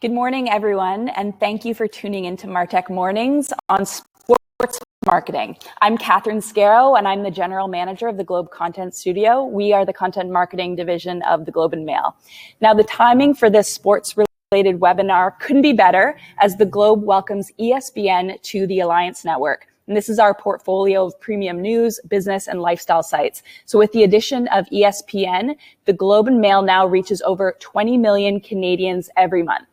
Good morning, everyone, and thank you for tuning into MarTech Mornings on Sports Marketing. I'm Catherine Scarrow, and I'm the General Manager of the Globe Content Studio. We are the content marketing division of the Globe and Mail. Now, the timing for this sports-related webinar couldn't be better, as the Globe welcomes ESPN to the Alliance Network. And this is our portfolio of premium news, business, and lifestyle sites. So with the addition of ESPN, the Globe and Mail now reaches over 20 million Canadians every month.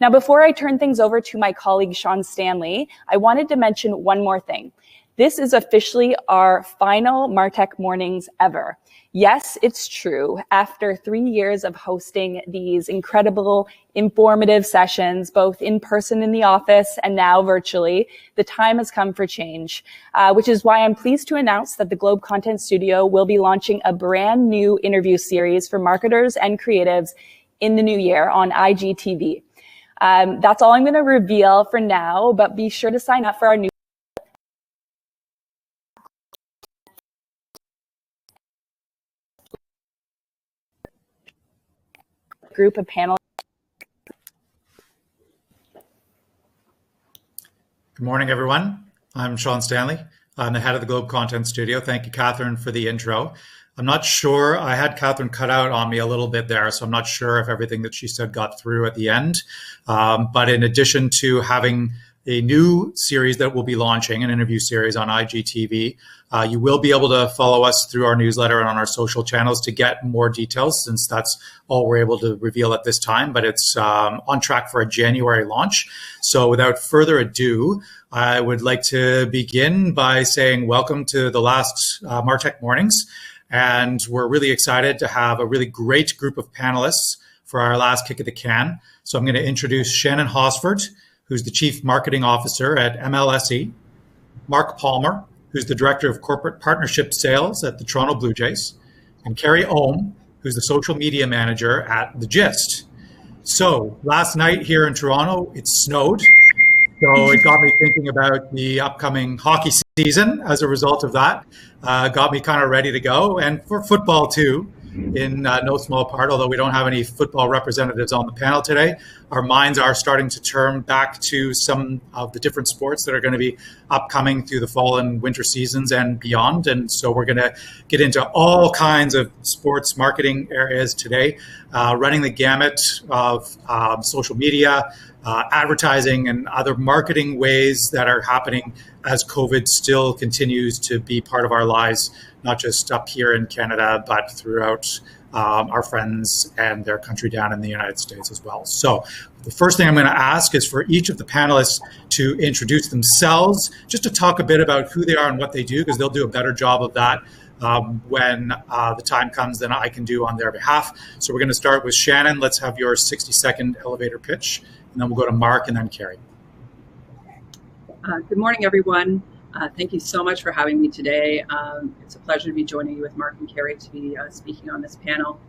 Now, before I turn things over to my colleague, Sean Stanley, I wanted to mention one more thing. This is officially our final MarTech Mornings ever. Yes, it's true. After 3 years of hosting these incredible, informative sessions, both in person in the office and now virtually, the time has come for change, which is why I'm pleased to announce that the Globe Content Studio will be launching a brand new interview series for marketers and creatives in the new year on IGTV. That's all I'm going to reveal for now, but be sure to sign up for our new group of panelists. Good morning, everyone. I'm Sean Stanley. I'm the head of the Globe Content Studio. Thank you, Catherine, for the intro. I'm not sure, I had Catherine cut out on me a little bit there, so I'm not sure if everything that she said got through at the end. But in addition to having a new series that we'll be launching, an interview series on IGTV, you will be able to follow us through our newsletter and on our social channels to get more details, since that's all we're able to reveal at this time. But it's on track for a January launch. So without further ado, I would like to begin by saying welcome to the last MarTech Mornings. And we're really excited to have a really great group of panelists for our last kick of the can. So I'm going to introduce Shannon Hoffert, who's the Chief Marketing Officer at MLSE, Mark Palmer, who's the Director of Corporate Partnership Sales at the Toronto Blue Jays, and Carrie Ohm, who's the Social Media Manager at The Gist. So last night here in Toronto, it snowed. So it got me thinking about the upcoming hockey season as a result of that. Got me kind of ready to go. And for football too, in no small part, although we don't have any football representatives on the panel today, our minds are starting to turn back to some of the different sports that are going to be upcoming through the fall and winter seasons and beyond. And so we're going to get into all kinds of sports marketing areas today, running the gamut of social media, advertising, and other marketing ways that are happening as COVID still continues to be part of our lives, not just up here in Canada, but throughout our friends and their country down in the United States as well. So the first thing I'm going to ask is for each of the panelists to introduce themselves, just to talk a bit about who they are and what they do, because they'll do a better job of that when the time comes than I can do on their behalf. So we're going to start with Shannon. Let's have your 60-second elevator pitch, and then we'll go to Mark and then Carrie. Good morning, everyone. Thank you so much for having me today. It's a pleasure to be joining you with Mark and Carrie to be speaking on this panel.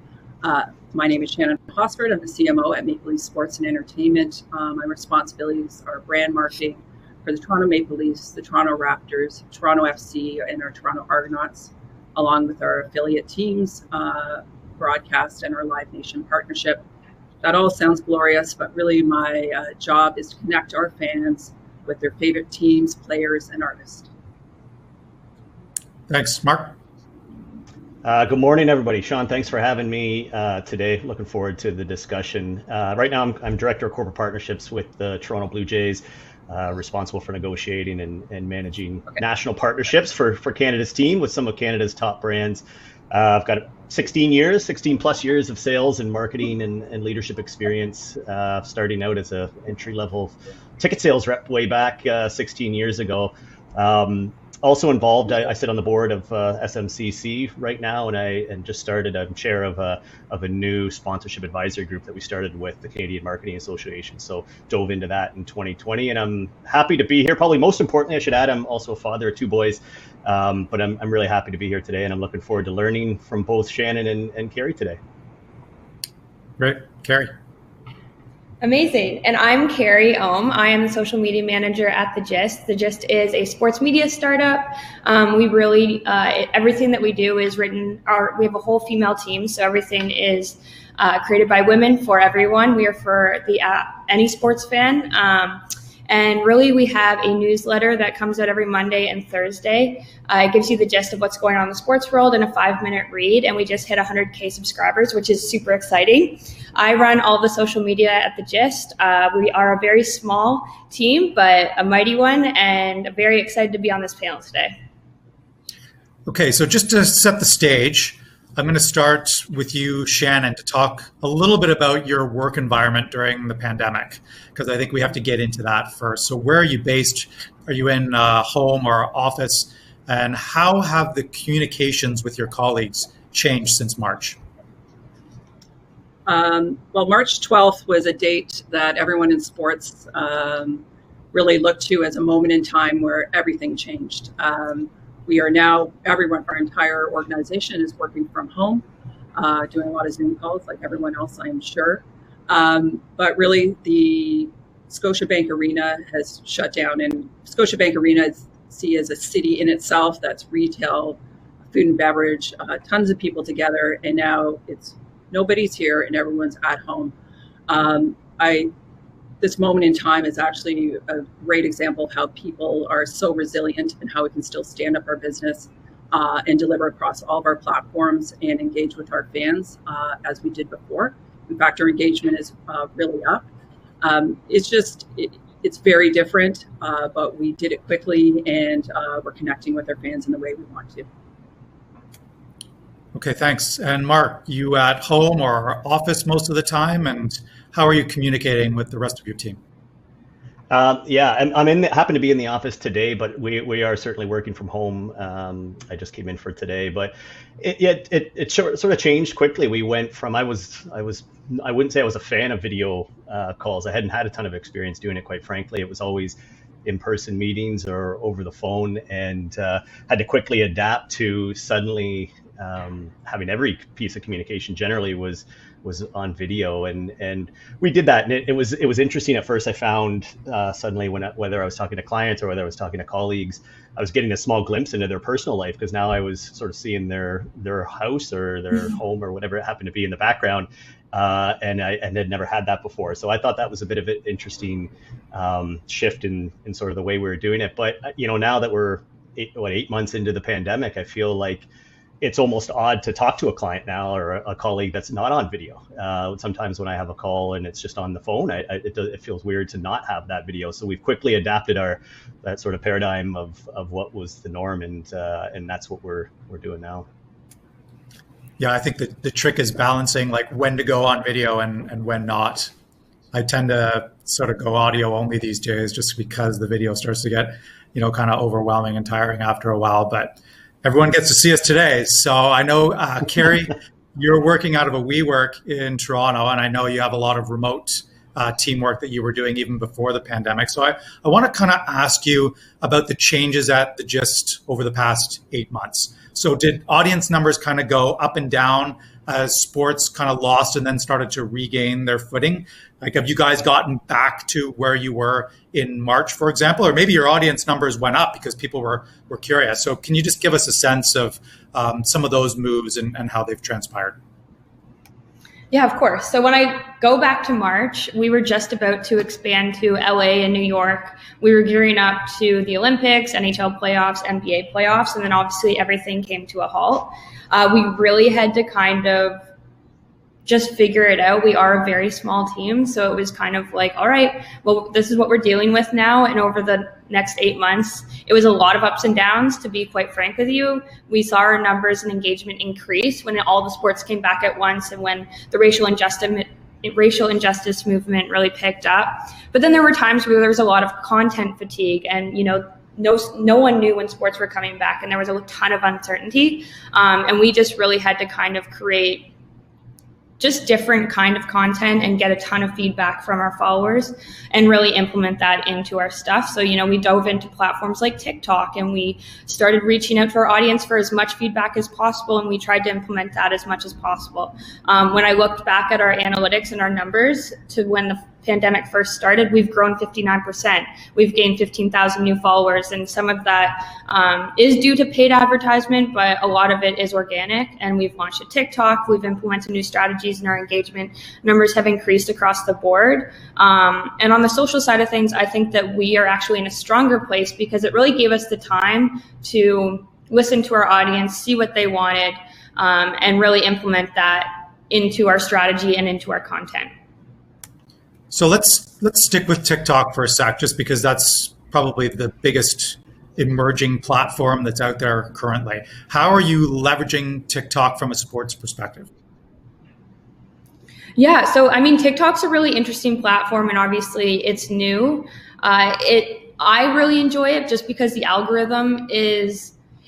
My name is Shannon Hoffert. I'm the CMO at Maple Leaf Sports and Entertainment. My responsibilities are brand marketing for the Toronto Maple Leafs, the Toronto Raptors, Toronto FC, and our Toronto Argonauts, along with our affiliate teams, broadcast, and our Live Nation partnership. That all sounds glorious, but really my job is to connect our fans with their favorite teams, players, and artists. Thanks, Mark. Good morning, everybody. Sean, thanks for having me today. Looking forward to the discussion. Right now, I'm Director of Corporate Partnerships with the Toronto Blue Jays, responsible for negotiating and managing national partnerships for Canada's team with some of Canada's top brands. I've got 16 plus years of sales and marketing and leadership experience, starting out as a entry-level ticket sales rep way back 16 years ago. Also involved, I sit on the board of SMCC right now, and I just started. I'm chair of a new sponsorship advisory group that we started with the Canadian Marketing Association. So dove into that in 2020, and I'm happy to be here. Probably most importantly, I should add, I'm also a father of two boys, but I'm really happy to be here today, and I'm looking forward to learning from both Shannon and Carrie today. Great, Carrie. Amazing. And I'm Carrie Ohm. I am the social media manager at The Gist. The Gist is a sports media startup. We really, everything that we do is written, we have a whole female team, so everything is created by women for everyone. We are for any sports fan. And really, we have a newsletter that comes out every Monday and Thursday. It gives you the gist of what's going on in the sports world in a 5-minute read. And we just hit 100K subscribers, which is super exciting. I run all the social media at The Gist. We are a very small team, but a mighty one, and very excited to be on this panel today. Okay, so just to set the stage, I'm going to start with you, Shannon, to talk a little bit about your work environment during the pandemic, because I think we have to get into that first. So where are you based? Are you in home or office? And how have the communications with your colleagues changed since March? Well, March 12th was a date that everyone in sports really looked to as a moment in time where everything changed. We are now, our entire organization is working from home, doing a lot of Zoom calls like everyone else, I am sure. But really, the Scotiabank Arena has shut down, and Scotiabank Arena is seen as a city in itself. That's retail, food and beverage, tons of people together, and now nobody's here and everyone's at home. This moment in time is actually a great example of how people are so resilient and how we can still stand up our business and deliver across all of our platforms and engage with our fans as we did before. In fact, our engagement is really up. It's very different, but we did it quickly, and we're connecting with our fans in the way we want to. Okay, thanks. And Mark, you at home or office most of the time, and how are you communicating with the rest of your team? Yeah, happen to be in the office today, but we are certainly working from home. I just came in for today, but it sort of changed quickly. We went from I wouldn't say I was a fan of video calls. I hadn't had a ton of experience doing it, quite frankly. It was always in-person meetings or over the phone, and had to quickly adapt to suddenly having every piece of communication generally was on video, and we did that, and it was interesting at first. I found suddenly whether I was talking to clients or whether I was talking to colleagues, I was getting a small glimpse into their personal life, because now I was sort of seeing their house or their home or whatever it happened to be in the background, and had never had that before. So I thought that was a bit of an interesting shift in sort of the way we were doing it. But now that we're 8 months into the pandemic, I feel like it's almost odd to talk to a client now or a colleague that's not on video. Sometimes when I have a call and it's just on the phone, it feels weird to not have that video. So we've quickly adapted that sort of paradigm of what was the norm, and that's what we're doing now. Yeah, I think the trick is balancing like when to go on video and when not. I tend to sort of go audio only these days, just because the video starts to get, kind of overwhelming and tiring after a while. But everyone gets to see us today. So I know, Carrie, you're working out of a WeWork in Toronto, and I know you have a lot of remote teamwork that you were doing even before the pandemic. So I want to kind of ask you about the changes at The Gist over the past 8 months. So did audience numbers kind of go up and down as sports kind of lost and then started to regain their footing? Like, have you guys gotten back to where you were in March, for example, or maybe your audience numbers went up because people were curious? So can you just give us a sense of some of those moves and how they've transpired? Yeah, of course. So when I go back to March, we were just about to expand to LA and New York. We were gearing up to the Olympics, NHL playoffs, NBA playoffs, and then obviously everything came to a halt. We really had to kind of just figure it out. We are a very small team, so it was kind of like, all right, well, this is what we're dealing with now. And over the next 8 months, it was a lot of ups and downs, to be quite frank with you. We saw our numbers and engagement increase when all the sports came back at once, and when the racial injustice movement really picked up. But then there were times where there was a lot of content fatigue, and no one knew when sports were coming back, and there was a ton of uncertainty. And we just really had to kind of create just different kind of content and get a ton of feedback from our followers and really implement that into our stuff. So, we dove into platforms like TikTok, and we started reaching out to our audience for as much feedback as possible, and we tried to implement that as much as possible. When I looked back at our analytics and our numbers to when the pandemic first started, we've grown 59%. We've gained 15,000 new followers, and some of that is due to paid advertisement, but a lot of it is organic. And we've launched a TikTok. We've implemented new strategies, and our engagement numbers have increased across the board. And on the social side of things, I think that we are actually in a stronger place because it really gave us the time to listen to our audience, see what they wanted, and really implement that into our strategy and into our content. So let's stick with TikTok for a sec, just because that's probably the biggest emerging platform that's out there currently. How are you leveraging TikTok from a sports perspective? Yeah, so I mean, TikTok's a really interesting platform, and obviously it's new. I really enjoy it just because the algorithm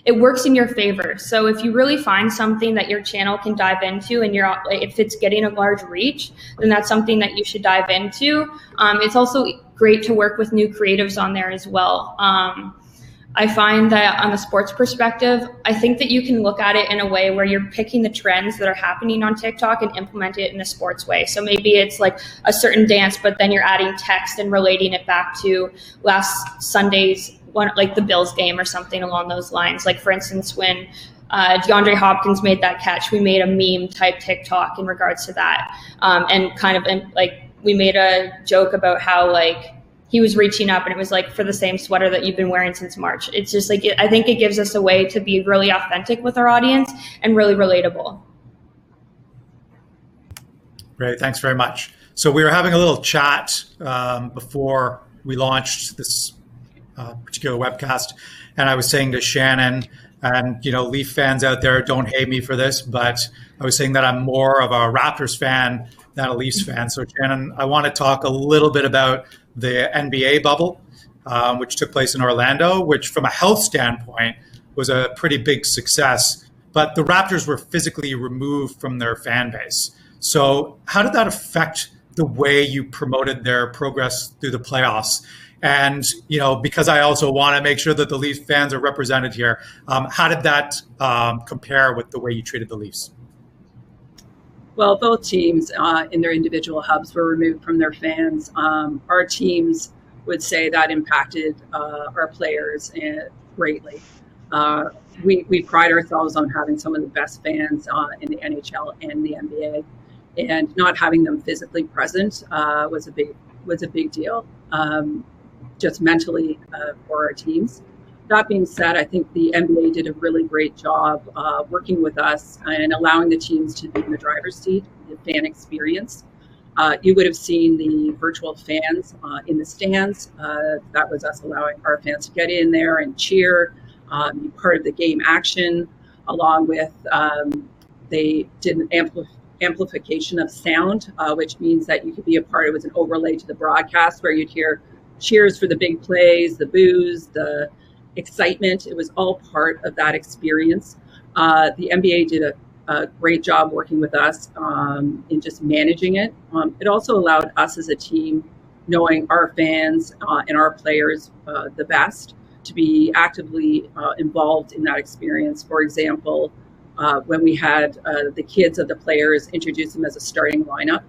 it works in your favor. So if you really find something that your channel can dive into, and if it's getting a large reach, then that's something that you should dive into. It's also great to work with new creatives on there as well. I find that on the sports perspective, I think that you can look at it in a way where you're picking the trends that are happening on TikTok and implement it in a sports way. So maybe it's like a certain dance, but then you're adding text and relating it back to last Sunday's one, like the Bills game or something along those lines. Like for instance, when DeAndre Hopkins made that catch, we made a meme type TikTok in regards to that. And kind of like we made a joke about how like he was reaching up and it was like for the same sweater that you've been wearing since March. It's just like, I think it gives us a way to be really authentic with our audience and really relatable. Great, thanks very much. So we were having a little chat before we launched this particular webcast, and I was saying to Shannon, and Leaf fans out there, don't hate me for this, but I was saying that I'm more of a Raptors fan than a Leafs fan. So Shannon, I want to talk a little bit about the NBA bubble, which took place in Orlando, which from a health standpoint was a pretty big success, but the Raptors were physically removed from their fan base. So how did that affect the way you promoted their progress through the playoffs? And, because I also want to make sure that the Leafs fans are represented here, how did that compare with the way you treated the Leafs? Well, both teams in their individual hubs were removed from their fans. Our teams would say that impacted our players greatly. We pride ourselves on having some of the best fans in the NHL and the NBA, and not having them physically present was a big deal, just mentally for our teams. That being said, I think the NBA did a really great job working with us and allowing the teams to be in the driver's seat, the fan experience. You would have seen the virtual fans in the stands. That was us allowing our fans to get in there and cheer, be part of the game action, along with they did an amplification of sound, which means that you could be a part. It was an overlay to the broadcast where you'd hear cheers for the big plays, the boos, the excitement. It was all part of that experience. The NBA did a great job working with us in just managing it. It also allowed us as a team, knowing our fans and our players the best, to be actively involved in that experience. For example, when we had the kids of the players introduce them as a starting lineup,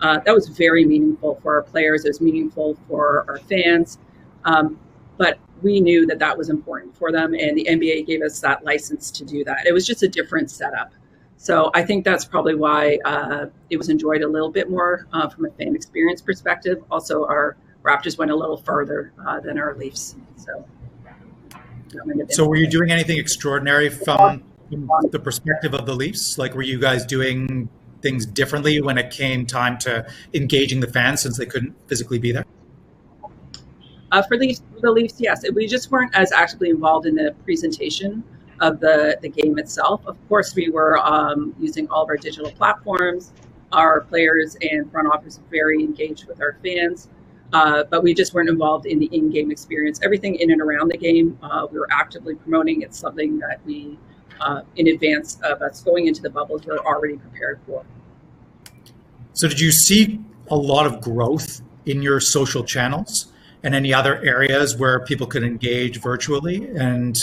that was very meaningful for our players. It was meaningful for our fans. But we knew that that was important for them, and the NBA gave us that license to do that. It was just a different setup. So I think that's probably why it was enjoyed a little bit more from a fan experience perspective. Also, our Raptors went a little further than our Leafs. So were you doing anything extraordinary from the perspective of the Leafs? Like, were you guys doing things differently when it came time to engaging the fans since they couldn't physically be there? For the Leafs, yes. We just weren't as actively involved in the presentation of the game itself. Of course, we were using all of our digital platforms. Our players and front office were very engaged with our fans, but we just weren't involved in the in-game experience. Everything in and around the game, we were actively promoting. It's something that we, in advance of us going into the bubbles, we're already prepared for. So did you see a lot of growth in your social channels and any other areas where people could engage virtually? And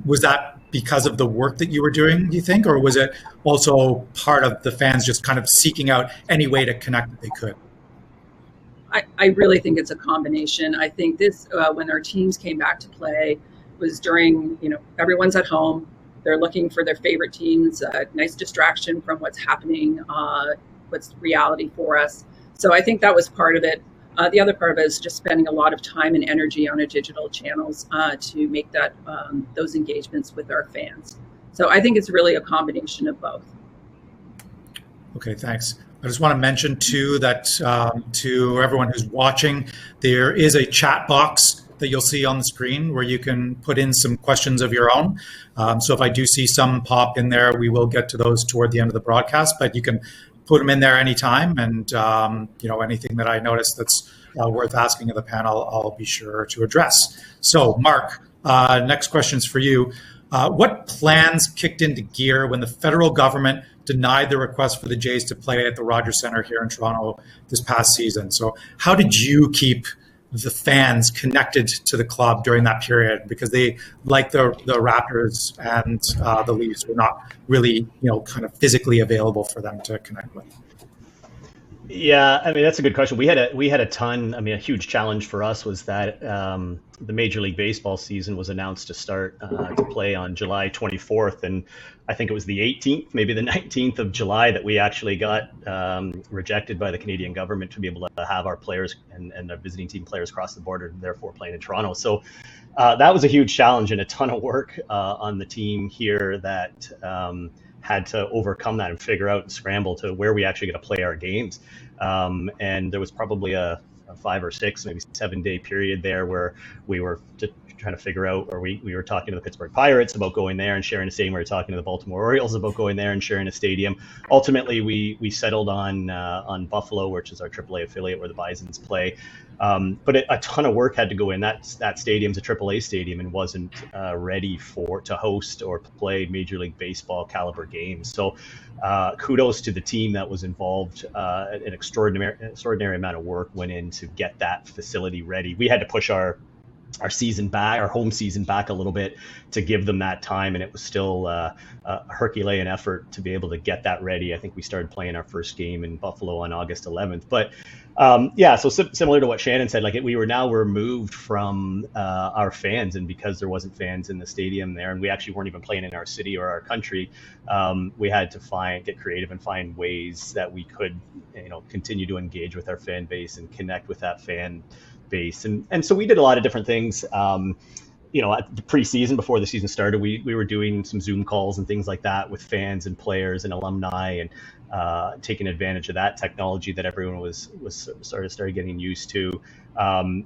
was that because of the work that you were doing, do you think? Or was it also part of the fans just kind of seeking out any way to connect that they could? I really think it's a combination. I think this, when our teams came back to play, was during, everyone's at home. They're looking for their favorite teams, a nice distraction from what's happening, what's reality for us. So I think that was part of it. The other part of it is just spending a lot of time and energy on our digital channels to make that those engagements with our fans. So I think it's really a combination of both. Okay, thanks. I just want to mention too that to everyone who's watching, there is a chat box that you'll see on the screen where you can put in some questions of your own. So if I do see some pop in there, we will get to those toward the end of the broadcast, but you can put them in there anytime. And anything that I notice that's worth asking of the panel, I'll be sure to address. So Mark, next question's for you. What plans kicked into gear when the federal government denied the request for the Jays to play at the Rogers Centre here in Toronto this past season? So how did you keep the fans connected to the club during that period? Because they, like the Raptors and the Leafs, were not really, kind of physically available for them to connect with. Yeah, I mean, that's a good question. We had a ton. I mean, a huge challenge for us was that the Major League Baseball season was announced to start to play on July 24th, and I think it was the 18th, maybe the 19th of July, that we actually got rejected by the Canadian government to be able to have our players and our visiting team players cross the border, and therefore playing in Toronto. So that was a huge challenge and a ton of work on the team here that had to overcome that and figure out and scramble to where we actually going to play our games. And there was probably a 5 or 6, maybe 7-day period there where we were trying to figure out, or we were talking to the Pittsburgh Pirates about going there and sharing a stadium. We were talking to the Baltimore Orioles about going there and sharing a stadium. Ultimately, we settled on Buffalo, which is our AAA affiliate where the Bisons play. But a ton of work had to go in. That stadium's a AAA stadium and wasn't ready to host or play Major League Baseball caliber games. So kudos to the team that was involved. An extraordinary amount of work went in to get that facility ready. We had to push our season back, our home season back a little bit to give them that time, and it was still a Herculean effort to be able to get that ready. I think we started playing our first game in Buffalo on August 11th. But so similar to what Shannon said, like we were now removed from our fans, and because there wasn't fans in the stadium there, and we actually weren't even playing in our city or our country, we had to get creative and find ways that we could, continue to engage with our fan base and connect with that fan base. And so we did a lot of different things. At the preseason, before the season started, we were doing some Zoom calls and things like that with fans and players and alumni, and taking advantage of that technology that everyone was started getting used to.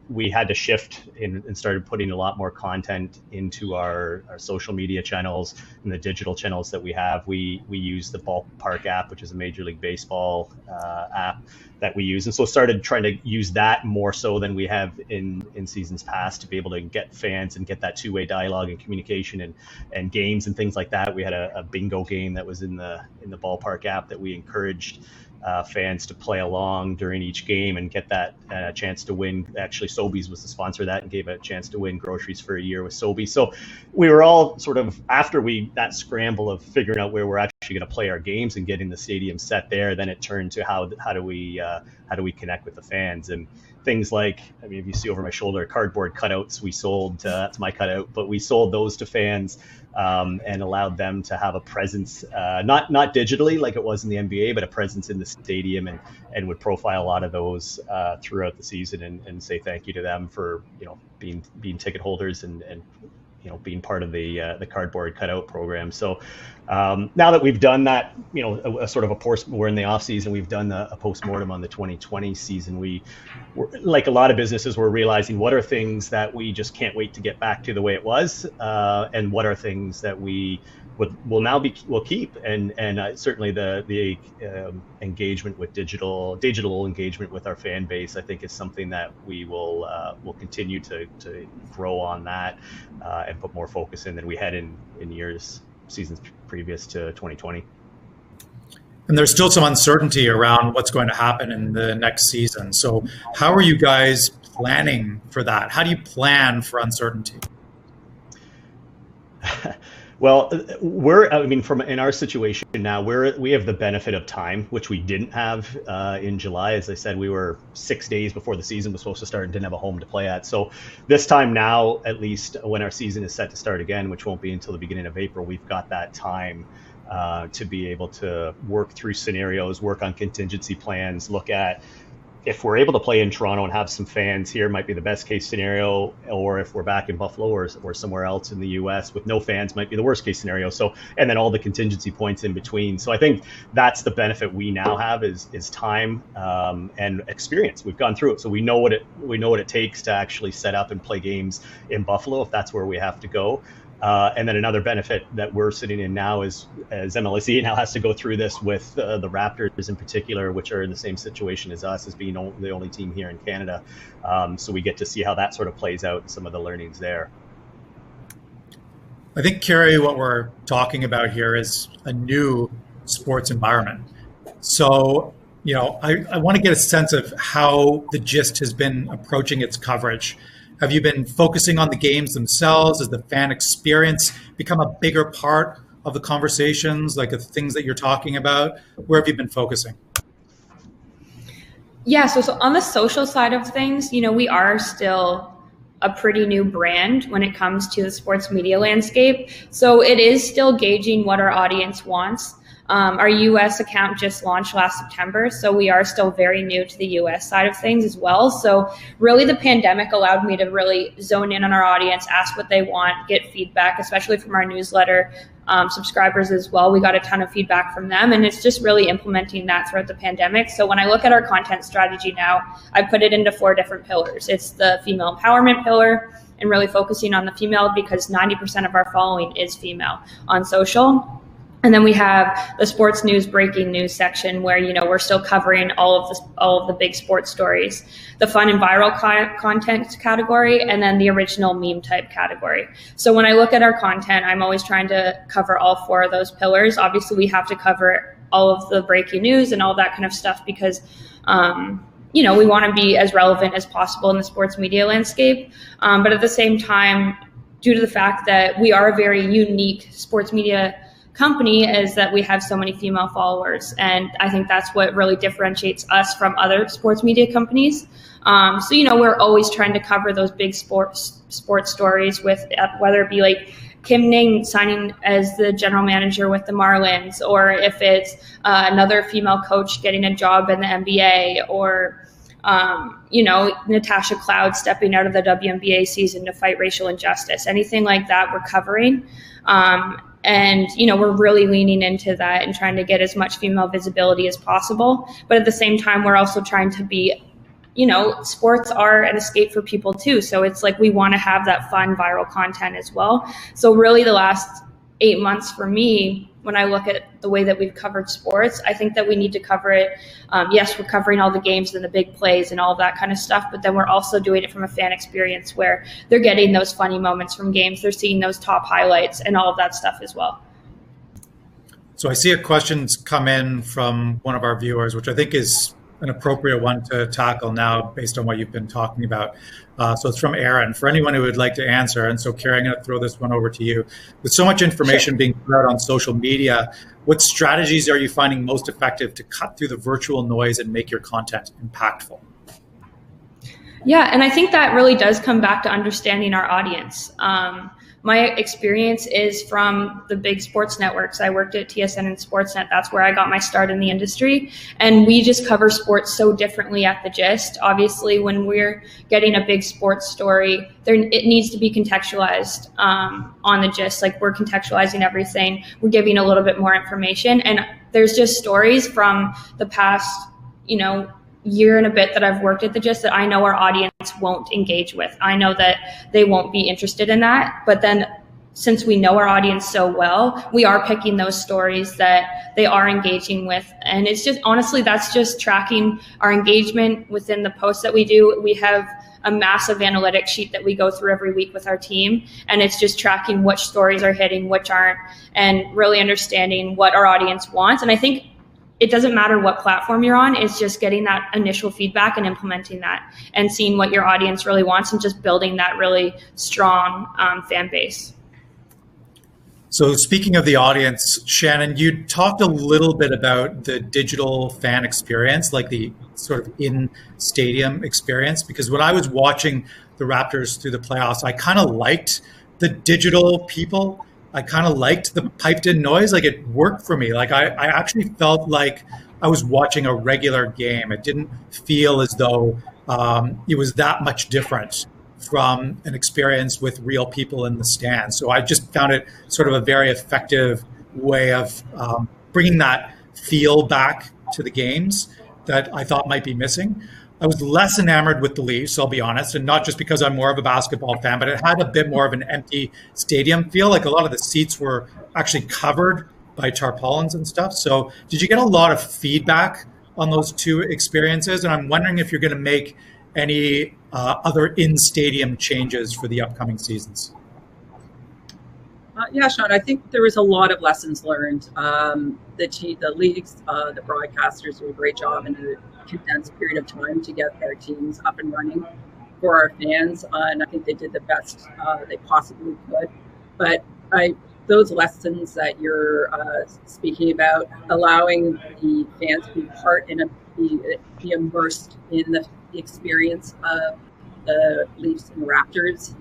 We had to shift and started putting a lot more content into our social media channels and the digital channels that we have. We use the Ballpark app, which is a Major League Baseball app that we use, and so started trying to use that more so than we have in seasons past to be able to get fans and get that two-way dialogue and communication and games and things like that. We had a bingo game that was in the Ballpark app that we encouraged fans to play along during each game and get that chance to win. Actually, Sobeys was the sponsor of that and gave a chance to win groceries for a year with Sobeys. So we were all sort of, after that scramble of figuring out where we're actually going to play our games and getting the stadium set there, then it turned to how do we connect with the fans. And things like, I mean, if you see over my shoulder, cardboard cutouts we sold, that's my cutout, but we sold those to fans and allowed them to have a presence, not digitally like it was in the NBA, but a presence in the stadium, and would profile a lot of those throughout the season and say thank you to them for, being ticket holders and being part of the cardboard cutout program. So now that we've done that, we're in the off season, we've done a postmortem on the 2020 season. We're, like a lot of businesses, we're realizing what are things that we just can't wait to get back to the way it was, and what are things that we will keep, and certainly the engagement with digital engagement with our fan base, I think, is something that we will continue to grow on that and put more focus in than we had in seasons previous to 2020. And there's still some uncertainty around what's going to happen in the next season. So how are you guys planning for that? How do you plan for uncertainty? Well, from in our situation now, we have the benefit of time, which we didn't have in July. As I said, we were 6 days before the season was supposed to start and didn't have a home to play at. So this time now, at least when our season is set to start again, which won't be until the beginning of April, we've got that time to be able to work through scenarios, work on contingency plans, look at if we're able to play in Toronto and have some fans here, might be the best case scenario, or if we're back in Buffalo or somewhere else in the US with no fans might be the worst case scenario. So, and then all the contingency points in between. So I think that's the benefit we now have is time and experience. We've gone through it, so we know what it takes to actually set up and play games in Buffalo if that's where we have to go. And then another benefit that we're sitting in now is, as MLSE now has to go through this with the Raptors in particular, which are in the same situation as us, as being the only team here in Canada. So we get to see how that sort of plays out and some of the learnings there. I think, Carrie, what we're talking about here is a new sports environment. So, I want to get a sense of how the Gist has been approaching its coverage. Have you been focusing on the games themselves? Has the fan experience become a bigger part of the conversations, like the things that you're talking about? Where have you been focusing? Yeah, so on the social side of things, we are still a pretty new brand when it comes to the sports media landscape. So it is still gauging what our audience wants. Our US account just launched last September, so we are still very new to the US side of things as well. So really the pandemic allowed me to really zone in on our audience, ask what they want, get feedback, especially from our newsletter subscribers as well. We got a ton of feedback from them, and it's just really implementing that throughout the pandemic. So when I look at our content strategy now, I put it into 4 different pillars. It's the female empowerment pillar, and really focusing on the female because 90% of our following is female on social. And then we have the sports news, breaking news section where, we're still covering all of the big sports stories, the fun and viral content category, and then the original meme type category. So when I look at our content, I'm always trying to cover all 4 of those pillars. Obviously, we have to cover all of the breaking news and all that kind of stuff because, we want to be as relevant as possible in the sports media landscape. But at the same time, due to the fact that we are a very unique sports media company is that we have so many female followers, and I think that's what really differentiates us from other sports media companies. So we're always trying to cover those big sports stories with whether it be like Kim Ning signing as the general manager with the Marlins, or if it's another female coach getting a job in the NBA, or Natasha Cloud stepping out of the WNBA season to fight racial injustice. Anything like that we're covering. And, we're really leaning into that and trying to get as much female visibility as possible. But at the same time, we're also trying to be, sports are an escape for people too. So it's like we want to have that fun viral content as well. So really the last 8 months for me, when I look at the way that we've covered sports, I think that we need to cover it. Yes, we're covering all the games and the big plays and all of that kind of stuff, but then we're also doing it from a fan experience where they're getting those funny moments from games, they're seeing those top highlights and all of that stuff as well. So I see a question's come in from one of our viewers, which I think is an appropriate one to tackle now based on what you've been talking about. So it's from Aaron. For anyone who would like to answer, and so Carrie, I'm going to throw this one over to you. With so much information being put out on social media, what strategies are you finding most effective to cut through the virtual noise and make your content impactful? Yeah, and I think that really does come back to understanding our audience. My experience is from the big sports networks. I worked at TSN and Sportsnet. That's where I got my start in the industry. And we just cover sports so differently at the Gist. Obviously, when we're getting a big sports story, it needs to be contextualized on the Gist. Like, we're contextualizing everything. We're giving a little bit more information. And there's just stories from the past, year and a bit that I've worked at the Gist that I know our audience won't engage with. I know that they won't be interested in that. But then since we know our audience so well, we are picking those stories that they are engaging with. And it's just, honestly, that's just tracking our engagement within the posts that we do. We have a massive analytics sheet that we go through every week with our team. And it's just tracking which stories are hitting, which aren't, and really understanding what our audience wants. And I think it doesn't matter what platform you're on, it's just getting that initial feedback and implementing that and seeing what your audience really wants and just building that really strong fan base. So speaking of the audience, Shannon, you talked a little bit about the digital fan experience, like the sort of in-stadium experience, because when I was watching the Raptors through the playoffs, I kind of liked the digital people. I kind of liked the piped-in noise. Like it worked for me. Like I actually felt like I was watching a regular game. It didn't feel as though it was that much different from an experience with real people in the stands. So I just found it sort of a very effective way of bringing that feel back to the games that I thought might be missing. I was less enamored with the Leafs, I'll be honest, and not just because I'm more of a basketball fan, but it had a bit more of an empty stadium feel. Like a lot of the seats were actually covered by tarpaulins and stuff. So did you get a lot of feedback on those two experiences? And I'm wondering if you're going to make any other in-stadium changes for the upcoming seasons. Yeah, Sean, I think there was a lot of lessons learned. The leagues, the broadcasters did a great job in a condensed period of time to get their teams up and running for our fans. And I think they did the best they possibly could. But those lessons that you're speaking about, allowing the fans to be part and be immersed in the experience of the Leafs and Raptors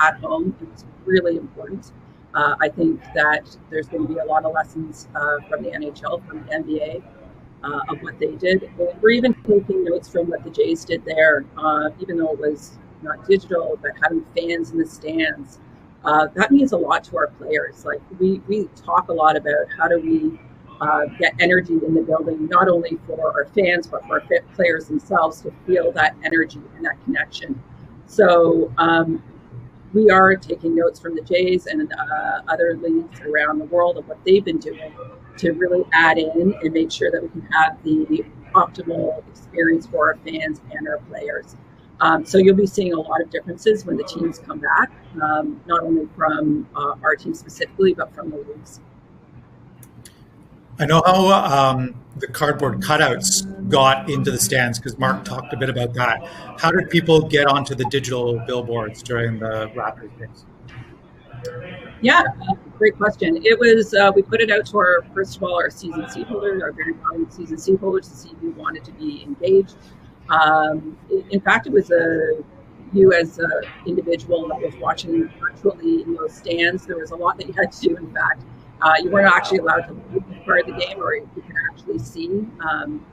at home, is really important. I think that there's going to be a lot of lessons from the NHL, from the NBA, of what they did. And we're even taking notes from what the Jays did there, even though it was not digital, but having fans in the stands. That means a lot to our players. Like we talk a lot about how do we get energy in the building, not only for our fans, but for our players themselves to feel that energy and that connection. So we are taking notes from the Jays and other leagues around the world of what they've been doing to really add in and make sure that we can have the optimal experience for our fans and our players. So you'll be seeing a lot of differences when the teams come back, not only from our team specifically, but from the leagues. I know how the cardboard cutouts got into the stands, because Mark talked a bit about that. How did people get onto the digital billboards during the Raptors games? Yeah, great question. It was, we put it out to first of all, our season seat holders, our very valued season seat holders, to see who wanted to be engaged. In fact, it was you as an individual that was watching virtually in those stands. There was a lot that you had to do, in fact. You weren't actually allowed to leave part of the game, or you can actually see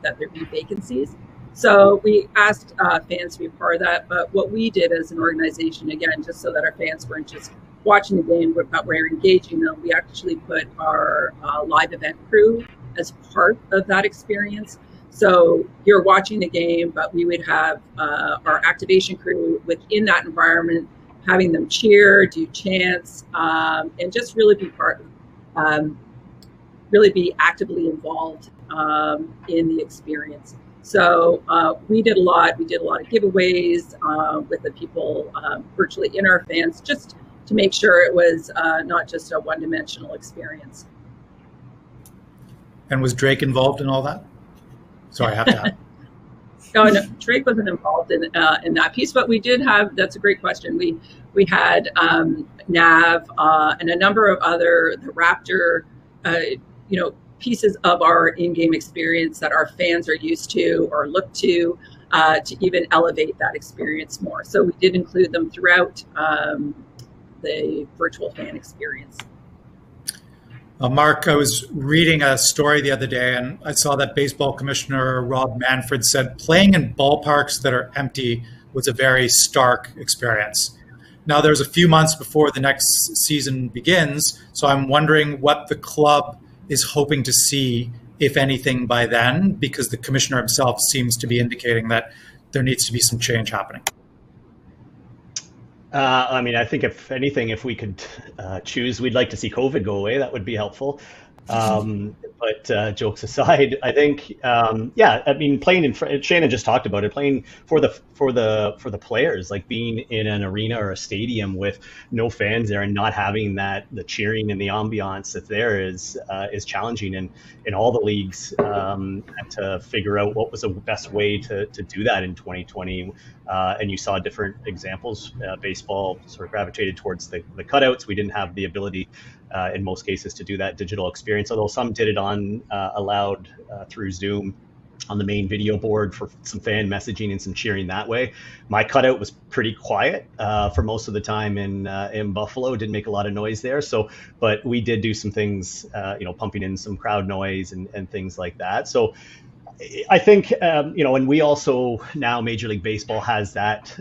that there'd be vacancies. So we asked fans to be a part of that. But what we did as an organization, again, just so that our fans weren't just watching the game, but we're engaging them, we actually put our live event crew as part of that experience. So you're watching the game, but we would have our activation crew within that environment, having them cheer, do chants, and just really be really be actively involved in the experience. So we did a lot. We did a lot of giveaways with the people virtually in our fans, just to make sure it was not just a one-dimensional experience. And was Drake involved in all that? Sorry, I have to ask. No, Drake wasn't involved in that piece, but we did have. That's a great question. We had Nav and a number of other the Raptor, pieces of our in-game experience that our fans are used to or look to even elevate that experience more. So we did include them throughout the virtual fan experience. Mark, I was reading a story the other day, and I saw that baseball commissioner Rob Manfred said playing in ballparks that are empty was a very stark experience. Now, there's a few months before the next season begins, so I'm wondering what the club is hoping to see, if anything, by then, because the commissioner himself seems to be indicating that there needs to be some change happening. I think if anything, if we could choose, we'd like to see COVID go away. That would be helpful. But jokes aside, I think, playing in front, Shannon just talked about it, playing for the players, like being in an arena or a stadium with no fans there and not having the cheering and the ambiance that's there is challenging. And in all the leagues, had to figure out what was the best way to do that in 2020. And you saw different examples. Baseball sort of gravitated towards the cutouts. We didn't have the ability in most cases to do that digital experience, although some did it on allowed through Zoom on the main video board for some fan messaging and some cheering that way. My cutout was pretty quiet for most of the time in Buffalo. Didn't make a lot of noise there. So, but we did do some things, pumping in some crowd noise and things like that. So I think, and we also now Major League Baseball has that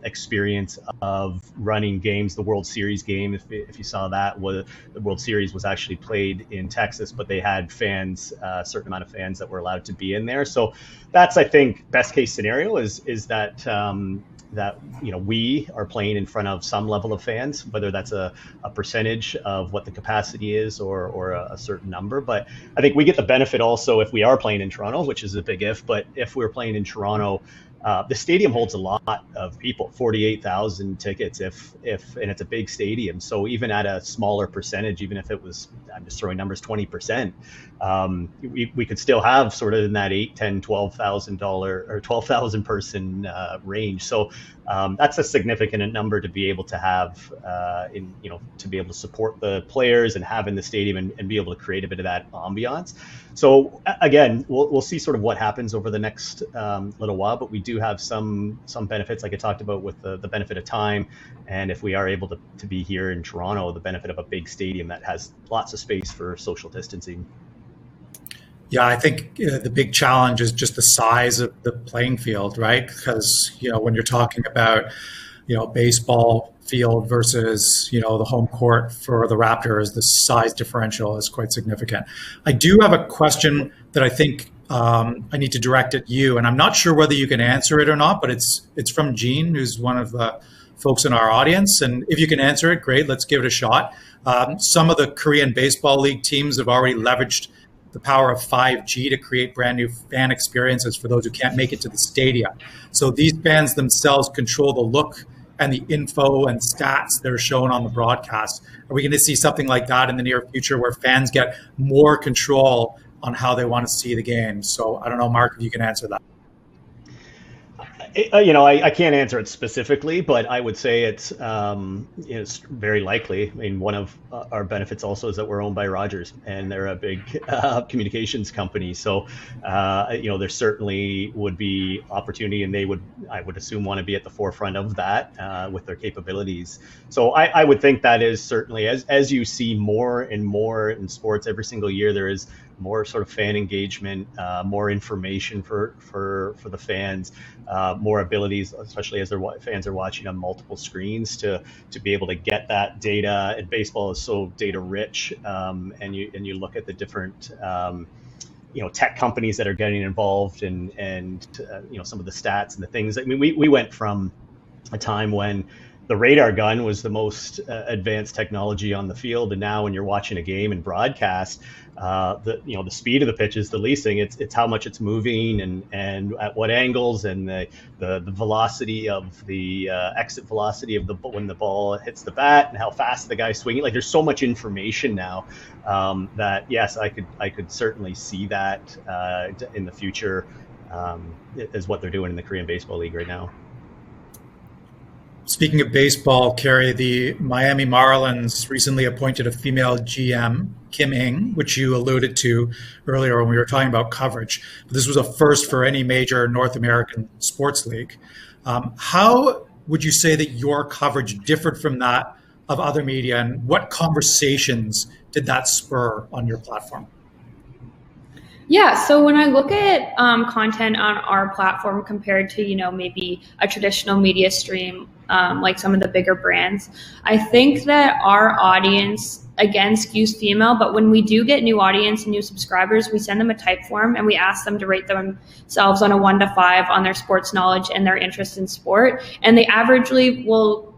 experience of running games. The World Series game, if you saw that, the World Series was actually played in Texas, but they had fans, a certain amount of fans that were allowed to be in there. So that's, I think, best case scenario is that we are playing in front of some level of fans, whether that's a percentage of what the capacity is or a certain number. But I think we get the benefit also if we are playing in Toronto, which is a big if, but if we're playing in Toronto, the stadium holds a lot of people, 48,000 tickets and it's a big stadium. So even at a smaller percentage, even if it was, I'm just throwing numbers, 20%, we could still have sort of in that $8,000, $10,000, $12,000 or 12,000 person range. So that's a significant number to be able to have to be able to support the players and have in the stadium and be able to create a bit of that ambiance. So again, we'll see sort of what happens over the next little while, but we do have some benefits, like I talked about, with the benefit of time, and if we are able to be here in Toronto, the benefit of a big stadium that has lots of space for social distancing. Yeah, I think the big challenge is just the size of the playing field, right? Because when you're talking about baseball field versus the home court for the Raptors, the size differential is quite significant. I do have a question that I think I need to direct at you, and I'm not sure whether you can answer it or not, but it's from Jean, who's one of the folks in our audience, and if you can answer it, great, let's give it a shot. Some of the Korean Baseball League teams have already leveraged the power of 5G to create brand new fan experiences for those who can't make it to the stadium. So these fans themselves control the look and the info and stats that are shown on the broadcast. Are we going to see something like that in the near future where fans get more control on how they want to see the game? So I don't know, Mark, if you can answer that. I can't answer it specifically, but I would say it's very likely. I mean, one of our benefits also is that we're owned by Rogers, and they're a big communications company. So, there certainly would be opportunity, and I would assume, want to be at the forefront of that with their capabilities. So I would think that is certainly, as you see more and more in sports every single year, there is more sort of fan engagement, more information for the fans, more abilities, especially as their fans are watching on multiple screens, to be able to get that data. And baseball is so data rich, and you look at the different tech companies that are getting involved and some of the stats and the things. I mean, we went from a time when the radar gun was the most advanced technology on the field, and now when you're watching a game and broadcast, the speed of the pitches, the leasing, it's how much it's moving and at what angles, and the velocity of the exit velocity of when the ball hits the bat, and how fast the guy's swinging. Like, there's so much information now that yes, I could certainly see that in the future is what they're doing in the Korean Baseball League right now. Speaking of baseball, Carrie, the Miami Marlins recently appointed a female GM, Kim Ng, which you alluded to earlier when we were talking about coverage. But this was a first for any major North American sports league. How would you say that your coverage differed from that of other media, and what conversations did that spur on your platform? Yeah, so when I look at content on our platform compared to, maybe a traditional media stream, like some of the bigger brands, I think that our audience, again, skews female, but when we do get new audience and new subscribers, we send them a type form and we ask them to rate themselves on a 1 to 5 on their sports knowledge and their interest in sport. And they averagely will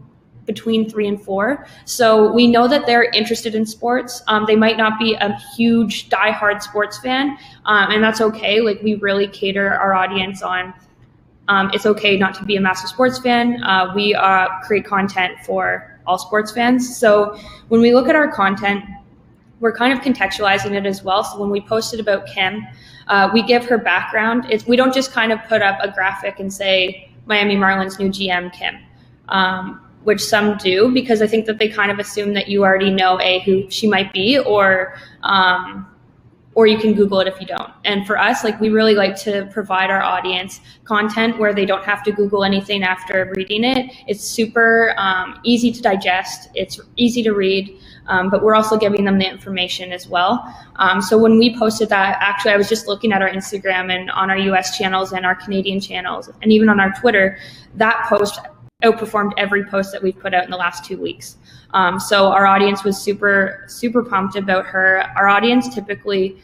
between 3 and 4. So we know that they're interested in sports. They might not be a huge diehard sports fan, and that's okay. Like, we really cater our audience on it's okay not to be a massive sports fan. We create content for all sports fans. So when we look at our content, we're kind of contextualizing it as well. So when we posted about Kim, we give her background. We don't just kind of put up a graphic and say Miami Marlins new GM Kim. which some do, because I think that they kind of assume that you already know who she might be, or you can Google it if you don't. And for us, like, we really like to provide our audience content where they don't have to Google anything after reading it. It's super easy to digest. It's easy to read, but we're also giving them the information as well. So when we posted that, actually, I was just looking at our Instagram and on our US channels and our Canadian channels, and even on our Twitter, that post outperformed every post that we've put out in the last 2 weeks. So our audience was super, super pumped about her. Our audience typically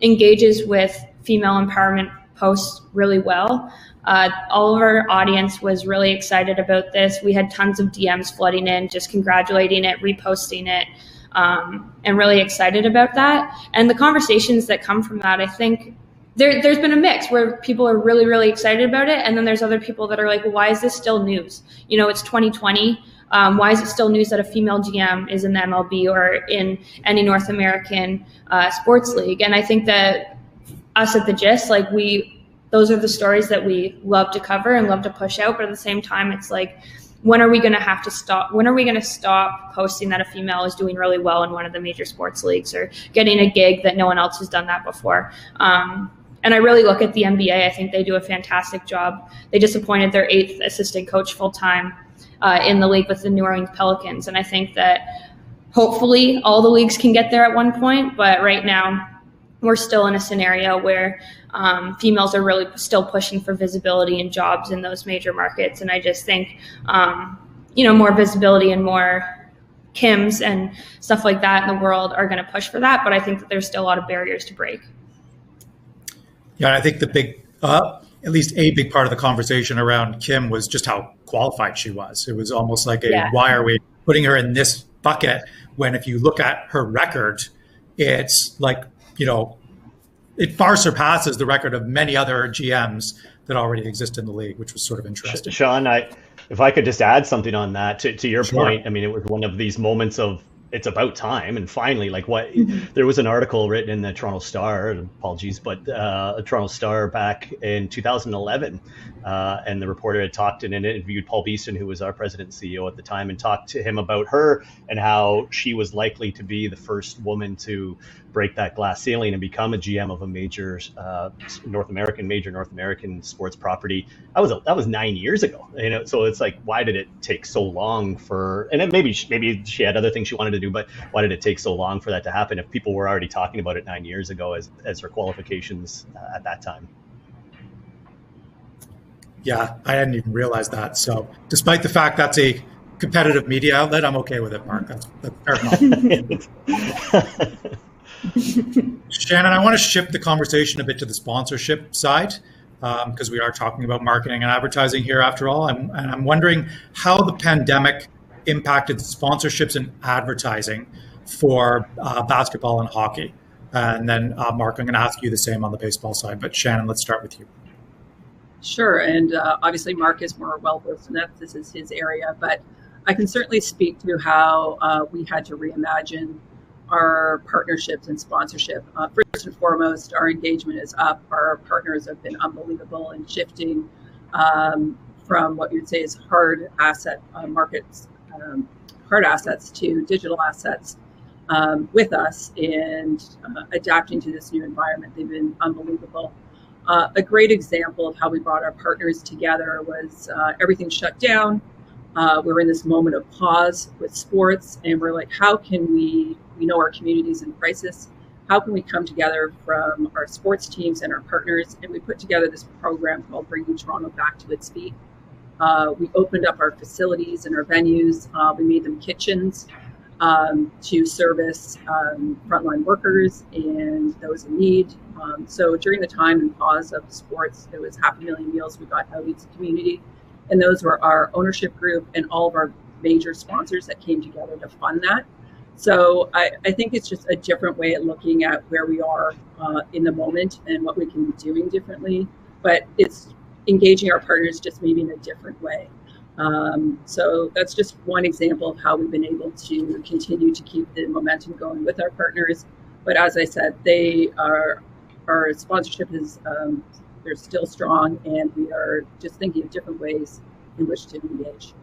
engages with female empowerment posts really well. All of our audience was really excited about this. We had tons of DMs flooding in, just congratulating it, reposting it, and really excited about that. And the conversations that come from that, I think, there's been a mix where people are really, really excited about it. And then there's other people that are like, well, why is this still news? You know, it's 2020. Why is it still news that a female GM is in the MLB or in any North American sports league? And I think that us at The Gist, like, those are the stories that we love to cover and love to push out. But at the same time, it's like, when are we going to have to stop? When are we going to stop posting that a female is doing really well in one of the major sports leagues or getting a gig that no one else has done that before? And I really look at the NBA. I think they do a fantastic job. They just appointed their 8th assistant coach full-time in the league with the New Orleans Pelicans. And I think that hopefully all the leagues can get there at one point. But right now, we're still in a scenario where females are really still pushing for visibility and jobs in those major markets. And I just think, more visibility and more Kims and stuff like that in the world are going to push for that. But I think that there's still a lot of barriers to break. Yeah, I think the big, at least a big part of the conversation around Kim was just how qualified she was. It was almost like why are we putting her in this bucket when if you look at her record, it's like, it far surpasses the record of many other GMs that already exist in the league, which was sort of interesting. Sean, if I could just add something on that to your point, I mean, it was one of these moments of, it's about time. And finally, there was an article written in the Toronto Star, apologies, but Toronto Star back in 2011. And the reporter had talked and interviewed Paul Beeson, who was our president and CEO at the time, and talked to him about her and how she was likely to be the first woman to break that glass ceiling and become a GM of a major North American sports property. That was 9 years ago. So it's like, why did it take so long and then maybe she had other things she wanted to do, but why did it take so long for that to happen if people were already talking about it 9 years ago as her qualifications at that time? Yeah, I hadn't even realized that. So despite the fact that's a competitive media outlet, I'm okay with it, Mark. That's fair enough. Shannon, I want to shift the conversation a bit to the sponsorship side because we are talking about marketing and advertising here after all. I'm wondering how the pandemic impacted sponsorships and advertising for basketball and hockey. And then, Mark, I'm going to ask you the same on the baseball side. But Shannon, let's start with you. Sure. And obviously, Mark is more well-versed in that. This is his area. But I can certainly speak to how we had to reimagine our partnerships and sponsorship. First and foremost, our engagement is up. Our partners have been unbelievable in shifting from what you'd say is hard asset markets, hard assets to digital assets with us and adapting to this new environment. They've been unbelievable. A great example of how we brought our partners together was everything shut down. We're in this moment of pause with sports, and we're like, how can we know our community's in crisis. How can we come together from our sports teams and our partners? And we put together this program called Bringing Toronto Back to Its Feet. We opened up our facilities and our venues. We made them kitchens to service frontline workers and those in need. So during the time and pause of sports, there was 500,000 meals we got out into the community. And those were our ownership group and all of our major sponsors that came together to fund that. So I think it's just a different way of looking at where we are in the moment and what we can be doing differently. But it's engaging our partners just maybe in a different way. So that's just one example of how we've been able to continue to keep the momentum going with our partners. But as I said, our sponsorship is they're still strong, and we are just thinking of different ways in which to engage.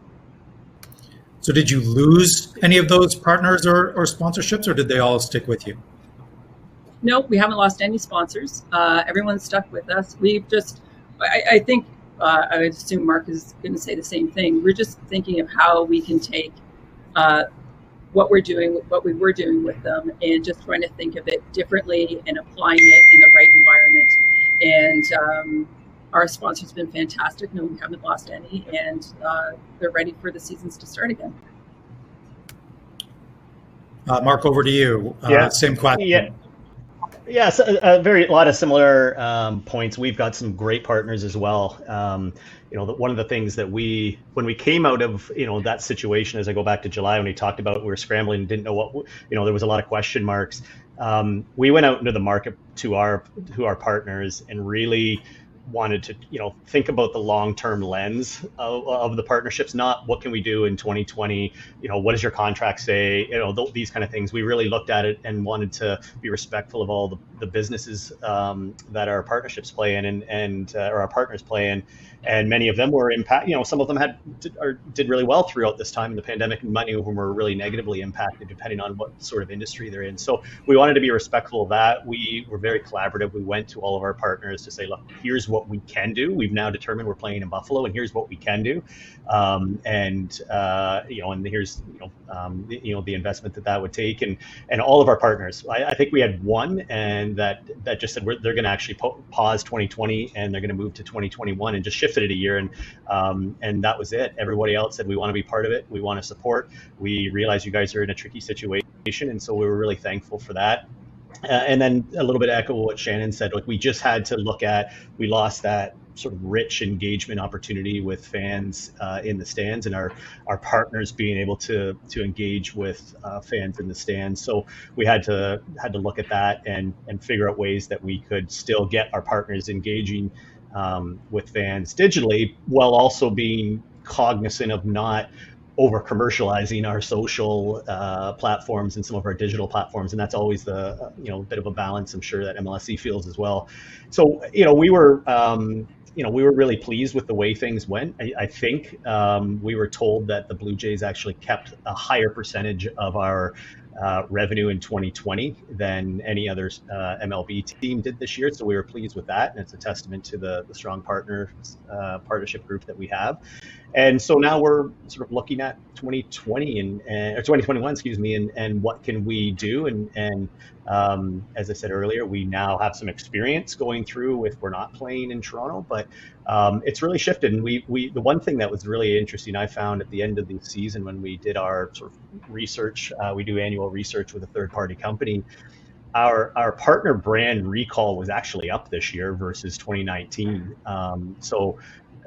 So did you lose any of those partners or sponsorships, or did they all stick with you? No, we haven't lost any sponsors. Everyone's stuck with us. We've just, I think, I would assume Mark is going to say the same thing. We're just thinking of how we can take what we were doing with them, and just trying to think of it differently and applying it in the right environment. And our sponsors have been fantastic. No, we haven't lost any, and they're ready for the seasons to start again. Mark, over to you. Same question. Yes, a lot of similar points. We've got some great partners as well. One of the things that when we came out of, that situation, as I go back to July, when we talked about we were scrambling and didn't know what, there was a lot of question marks. We went out into the market to our partners and really wanted to, think about the long-term lens of the partnerships, not what can we do in 2020, what does your contract say, these kind of things. We really looked at it and wanted to be respectful of all the businesses that our partnerships play in and or our partners play in. And many of them were some of them did really well throughout this time in the pandemic, and many of them were really negatively impacted depending on what sort of industry they're in. So we wanted to be respectful of that. We were very collaborative. We went to all of our partners to say, look, here's what we can do. We've now determined we're playing in Buffalo, and here's what we can do. And here's the investment that would take, and all of our partners. I think we had one, and that just said they're going to actually pause 2020 and they're going to move to 2021 and just shifted it a year, and that was it. Everybody else said we want to be part of it. We want to support. We realize you guys are in a tricky situation, and so we were really thankful for that. And then a little bit echo what Shannon said. Like, we just had to look at, we lost that sort of rich engagement opportunity with fans in the stands, and our partners being able to engage with fans in the stands. So we had to look at that and figure out ways that we could still get our partners engaging with fans digitally, while also being cognizant of not over commercializing our social platforms and some of our digital platforms. And that's always the bit of a balance, I'm sure, that MLSE feels as well. So we were really pleased with the way things went. I think we were told that the Blue Jays actually kept a higher percentage of our revenue in 2020 than any other MLB team did this year. So we were pleased with that, and it's a testament to the strong partnership group that we have. And so now we're sort of looking at 2020 or 2021, excuse me, and what can we do? And as I said earlier, we now have some experience going through if we're not playing in Toronto, but it's really shifted. And the one thing that was really interesting, I found at the end of the season when we did our sort of research, we do annual research with a third-party company. Our partner brand recall was actually up this year versus 2019. So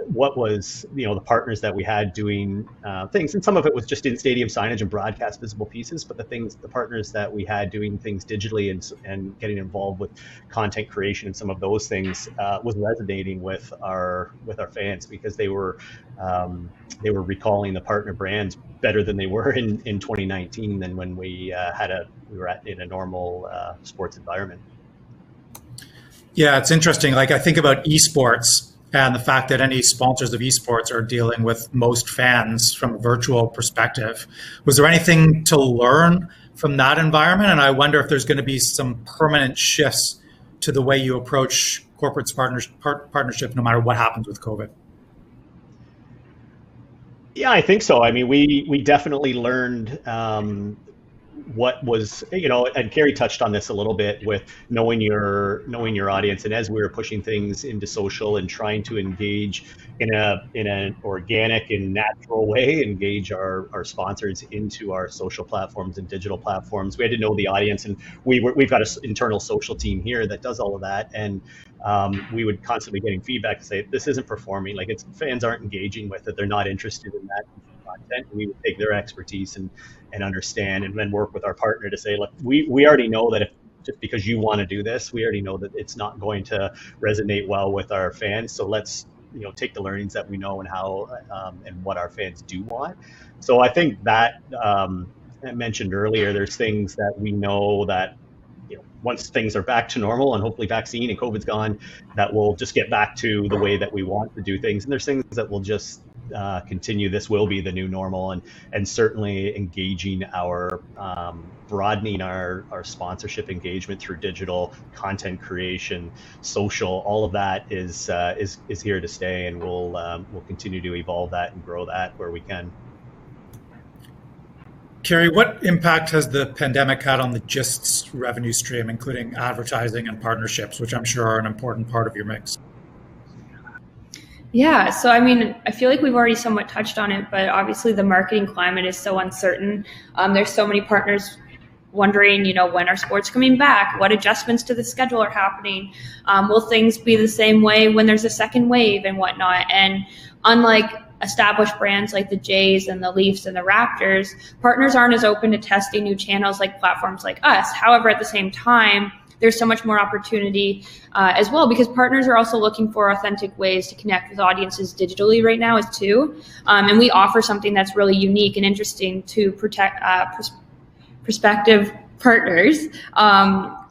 what was, the partners that we had doing things, and some of it was just in stadium signage and broadcast visible pieces, but the partners that we had doing things digitally and getting involved with content creation and some of those things was resonating with our fans, because they were recalling the partner brands better than they were in 2019 than when we were in a normal sports environment. Yeah, it's interesting. Like, I think about esports and the fact that any sponsors of esports are dealing with most fans from a virtual perspective. Was there anything to learn from that environment? And I wonder if there's going to be some permanent shifts to the way you approach corporate partnership, no matter what happens with COVID. Yeah, I think so. I mean, we definitely learned what was, and Carrie touched on this a little bit with knowing your audience. And as we were pushing things into social and trying to engage in an organic and natural way, engage our sponsors into our social platforms and digital platforms, we had to know the audience. And we've got an internal social team here that does all of that. And we would constantly getting feedback to say, this isn't performing, like fans aren't engaging with it. They're not interested in that content. We would take their expertise and understand, and then work with our partner to say, look, we already know that if just because you want to do this, we already know that it's not going to resonate well with our fans. So let's take the learnings that we know and how and what our fans do want. So I think that I mentioned earlier, there's things that we know that once things are back to normal and hopefully vaccine and COVID's gone, that we'll just get back to the way that we want to do things. And there's things that will just continue. This will be the new normal, and certainly engaging broadening our sponsorship engagement through digital content creation, social, all of that is here to stay, and we'll continue to evolve that and grow that where we can. Carrie, what impact has the pandemic had on the Gist's revenue stream, including advertising and partnerships, which I'm sure are an important part of your mix? Yeah, so I mean, I feel like we've already somewhat touched on it, but obviously the marketing climate is so uncertain. There's so many partners wondering, when are sports coming back? What adjustments to the schedule are happening? Will things be the same way when there's a second wave and whatnot? And unlike established brands like the Jays and the Leafs and the Raptors, partners aren't as open to testing new channels like platforms like us. However, at the same time, there's so much more opportunity as well, because partners are also looking for authentic ways to connect with audiences digitally right now too. And we offer something that's really unique and interesting to protect prospective partners.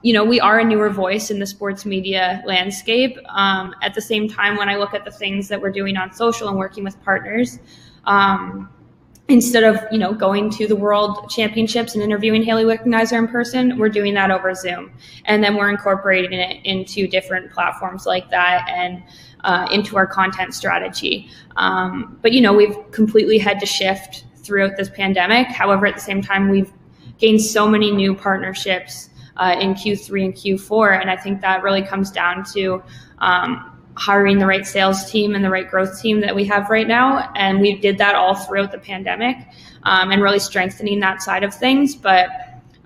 We are a newer voice in the sports media landscape. At the same time, when I look at the things that we're doing on social and working with partners, instead of, going to the World Championships and interviewing Haley Wickenheiser in person, we're doing that over Zoom. And then we're incorporating it into different platforms like that and into our content strategy. But, we've completely had to shift throughout this pandemic. However, at the same time, we've gained so many new partnerships in Q3 and Q4. And I think that really comes down to hiring the right sales team and the right growth team that we have right now. And we did that all throughout the pandemic and really strengthening that side of things. But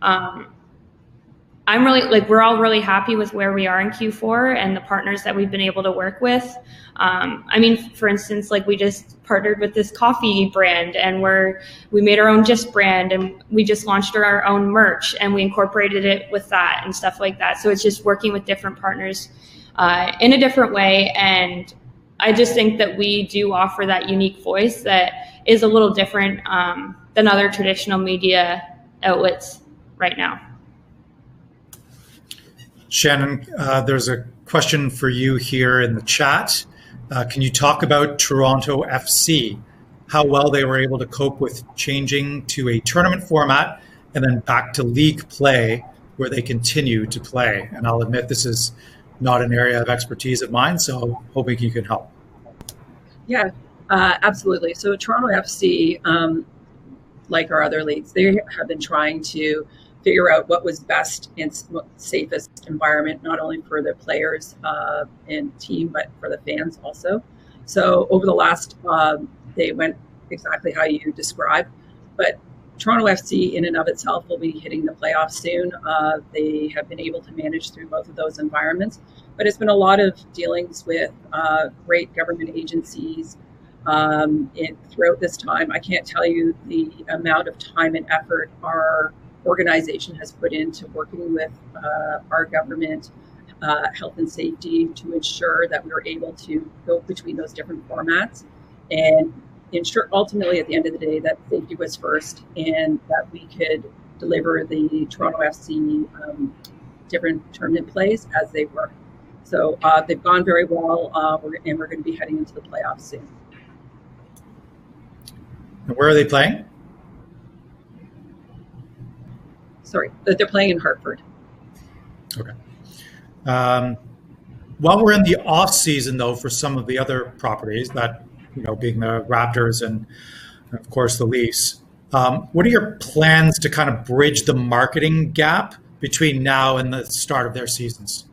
I'm really, we're all really happy with where we are in Q4 and the partners that we've been able to work with. For instance, we just partnered with this coffee brand, and we made our own Gist brand, and we just launched our own merch, and we incorporated it with that and stuff like that. So it's just working with different partners in a different way. And I just think that we do offer that unique voice that is a little different than other traditional media outlets right now. Shannon, there's a question for you here in the chat. Can you talk about Toronto FC, how well they were able to cope with changing to a tournament format and then back to league play where they continue to play? And I'll admit this is not an area of expertise of mine, so hoping you can help. Yeah, absolutely. So Toronto FC, like our other leagues, they have been trying to figure out what was best and safest environment, not only for the players and team, but for the fans also. So over the last, they went exactly how you described, but Toronto FC in and of itself will be hitting the playoffs soon. They have been able to manage through both of those environments, but it's been a lot of dealings with great government agencies throughout this time. I can't tell you the amount of time and effort our organization has put into working with our government, health and safety, to ensure that we were able to go between those different formats and ensure ultimately at the end of the day that safety was first and that we could deliver the Toronto FC different tournament plays as they were. So they've gone very well, and we're going to be heading into the playoffs soon. And where are they playing? Sorry, they're playing in Hartford. Okay. While we're in the off season, though, for some of the other properties, that being the Raptors and of course the Leafs, what are your plans to kind of bridge the marketing gap between now and the start of their seasons?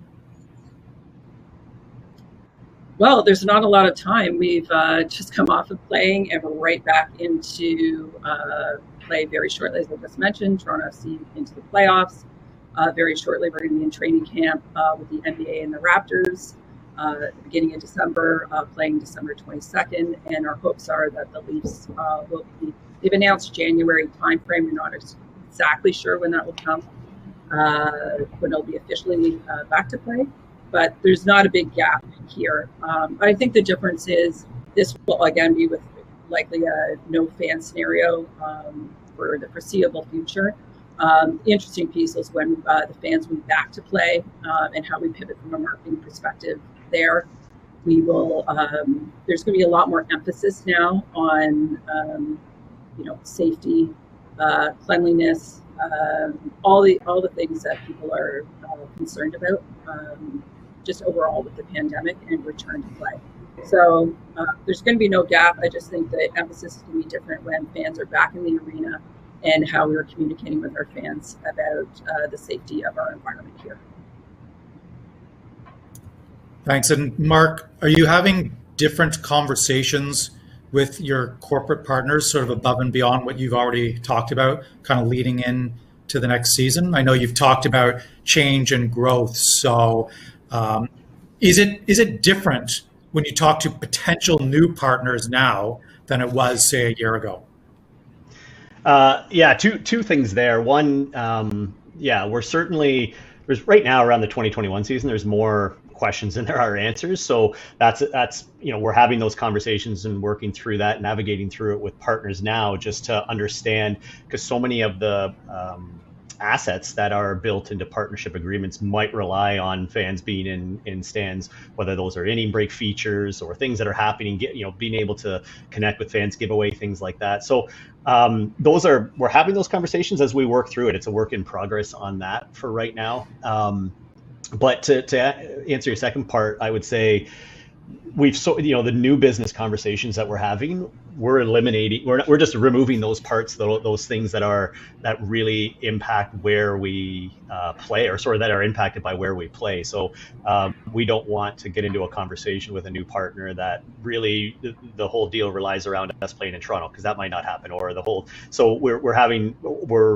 Well, there's not a lot of time. We've just come off of playing, and we're right back into play very shortly, as I just mentioned. Toronto FC into the playoffs. Very shortly, we're going to be in training camp with the NBA and the Raptors at the beginning of December, playing December 22nd. And our hopes are that the Leafs will be, they've announced January timeframe. We're not exactly sure when that will come, when it'll be officially back to play. But there's not a big gap here. I think the difference is this will again be with likely a no fan scenario for the foreseeable future. The interesting piece is when the fans move back to play and how we pivot from a marketing perspective there. We will. There's going to be a lot more emphasis now on safety, cleanliness, all the things that people are concerned about, just overall with the pandemic and return to play. So there's going to be no gap. I just think the emphasis is going to be different when fans are back in the arena and how we're communicating with our fans about the safety of our environment here. Thanks. And Mark, are you having different conversations with your corporate partners, sort of above and beyond what you've already talked about, kind of leading in to the next season? I know you've talked about change and growth. So is it different when you talk to potential new partners now than it was, say, a year ago? Two things there. One, we're certainly, there's right now around the 2021 season, there's more questions than there are answers. So that's we're having those conversations and working through that, navigating through it with partners now, just to understand, because so many of the assets that are built into partnership agreements might rely on fans being in stands, whether those are inning break features or things that are happening, being able to connect with fans, give away things like that. So we're having those conversations as we work through it. It's a work in progress on that for right now. But to answer your second part, I would say the new business conversations that we're having, we're eliminating, we're just removing those parts, those things that really impact where we play, or sort of that are impacted by where we play. So we don't want to get into a conversation with a new partner that really the whole deal relies around us playing in Toronto, because that might not happen, or so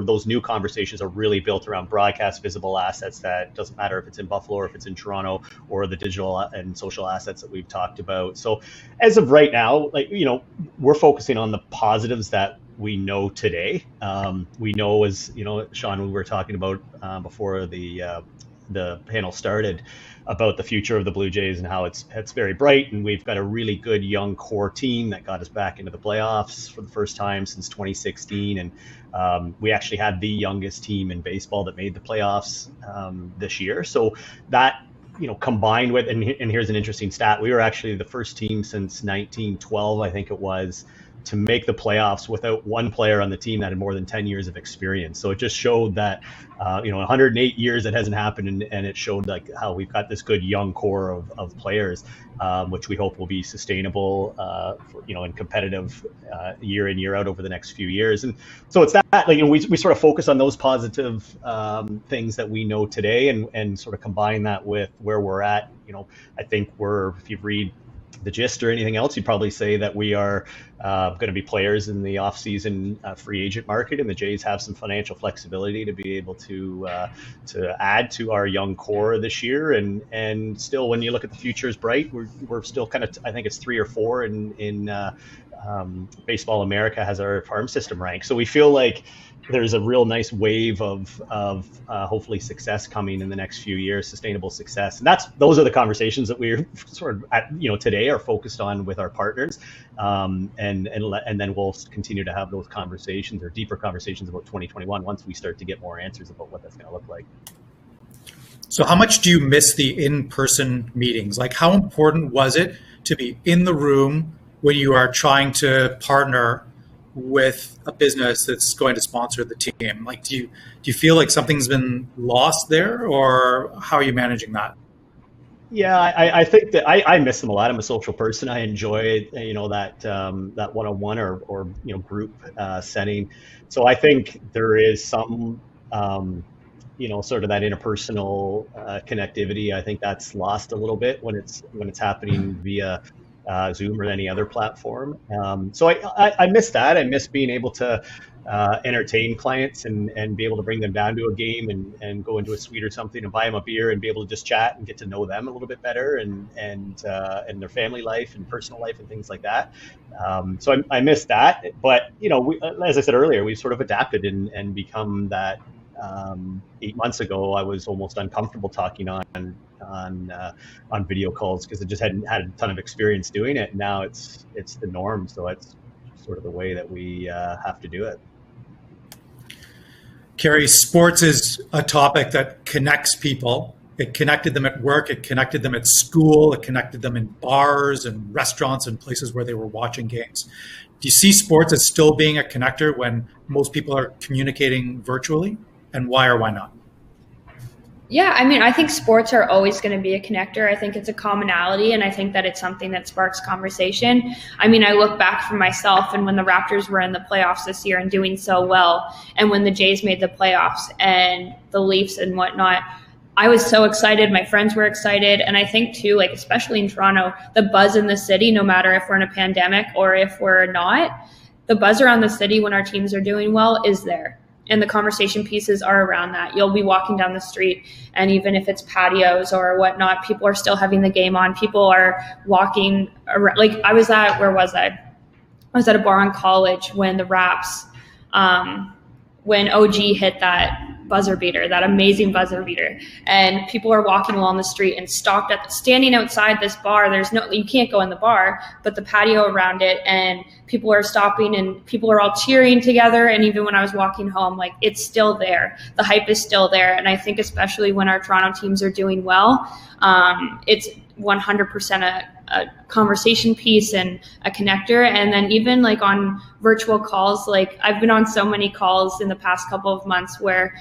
those new conversations are really built around broadcast visible assets that doesn't matter if it's in Buffalo or if it's in Toronto, or the digital and social assets that we've talked about. So as of right now, we're focusing on the positives that we know today. We know, as Sean, we were talking about before the panel started, about the future of the Blue Jays and how it's very bright, and we've got a really good young core team that got us back into the playoffs for the first time since 2016, and we actually had the youngest team in baseball that made the playoffs this year. So that, combined with, and here's an interesting stat, we were actually the first team since 1912, I think it was, to make the playoffs without one player on the team that had more than 10 years of experience. So it just showed that, 108 years it hasn't happened, and it showed how we've got this good young core of players, which we hope will be sustainable, and competitive year in, year out over the next few years. And so it's that, we sort of focus on those positive things that we know today, and sort of combine that with where we're at. I think if you read the gist or anything else, you'd probably say that we are going to be players in the off-season free agent market, and the Jays have some financial flexibility to be able to add to our young core this year. And still, when you look at the future is bright, we're still kind of, I think it's 3 or 4 in Baseball America has our farm system ranked. So we feel like there's a real nice wave of hopefully success coming in the next few years, sustainable success. And those are the conversations that we're sort of today are focused on with our partners. And then we'll continue to have those conversations, or deeper conversations, about 2021 once we start to get more answers about what that's going to look like. So how much do you miss the in-person meetings? How important was it to be in the room when you are trying to partner with a business that's going to sponsor the team? Do you feel like something's been lost there, or how are you managing that? Yeah, I think that I miss them a lot. I'm a social person. I enjoy that one-on-one or group setting. So I think there is some sort of that interpersonal connectivity. I think that's lost a little bit when it's happening via Zoom or any other platform. So I miss that. I miss being able to entertain clients and be able to bring them down to a game and go into a suite or something and buy them a beer and be able to just chat and get to know them a little bit better, and their family life and personal life and things like that. So I miss that. But, as I said earlier, we've sort of adapted and become that. 8 months ago, I was almost uncomfortable talking on video calls because I just hadn't had a ton of experience doing it. Now it's the norm, so it's sort of the way that we have to do it. Carrie, sports is a topic that connects people, It connected them at work. It connected them at school. It connected them in bars and restaurants and places where they were watching games. Do you see sports as still being a connector when most people are communicating virtually? And why or why not? Yeah, I mean, I think sports are always going to be a connector. I think it's a commonality, and I think that it's something that sparks conversation. I mean, I look back for myself, and when the Raptors were in the playoffs this year and doing so well, and when the Jays made the playoffs and the Leafs and whatnot, I was so excited. My friends were excited. And I think too, like, especially in Toronto, the buzz in the city, no matter if we're in a pandemic or if we're not, the buzz around the city when our teams are doing well is there. And the conversation pieces are around that. You'll be walking down the street, and even if it's patios or whatnot, people are still having the game on. People are walking around. Like, I was at a bar in college when the Raps, when OG hit that buzzer beater, that amazing buzzer beater, and people are walking along the street and standing outside this bar. You can't go in the bar, but the patio around it, and people are stopping and people are all cheering together. And even when I was walking home, like, it's still there. The hype is still there. And I think especially when our Toronto teams are doing well, it's 100% a conversation piece and a connector. And then even like on virtual calls, like, I've been on so many calls in the past couple of months where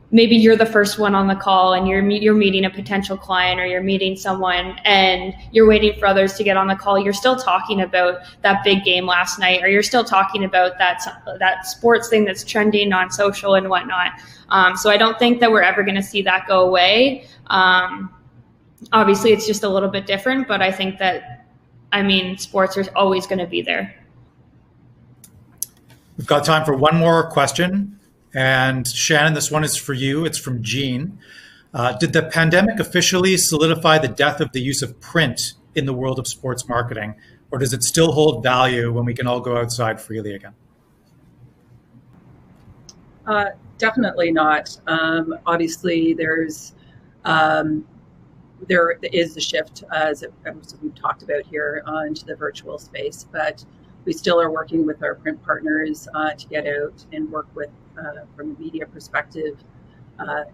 maybe you're the first one on the call and you're meeting a potential client, or you're meeting someone and you're waiting for others to get on the call. You're still talking about that big game last night, or you're still talking about that sports thing that's trending on social and whatnot. So I don't think that we're ever going to see that go away. Obviously, it's just a little bit different, but I think that, sports are always going to be there. We've got time for one more question. And Shannon, this one is for you. It's from Jean. Did the pandemic officially solidify the death of the use of print in the world of sports marketing, or does it still hold value when we can all go outside freely again? Definitely not. Obviously, there is the shift, as we've talked about here, into the virtual space, but we still are working with our print partners to get out and work with, from a media perspective,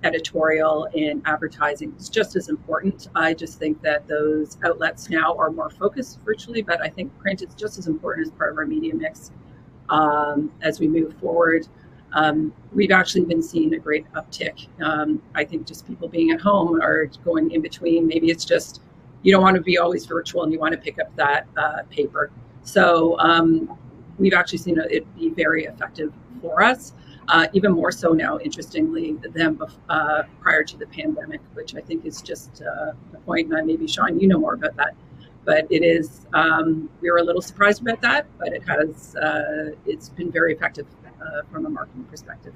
editorial and advertising. It's just as important. I just think that those outlets now are more focused virtually, but I think print is just as important as part of our media mix as we move forward. We've actually been seeing a great uptick. I think just people being at home are going in between. Maybe it's just you don't want to be always virtual and you want to pick up that paper. So we've actually seen it be very effective for us, even more so now, interestingly, than prior to the pandemic, which I think is just a point. And maybe, Sean, you know more about that. But it is, we were a little surprised about that, but it's been very effective from a marketing perspective.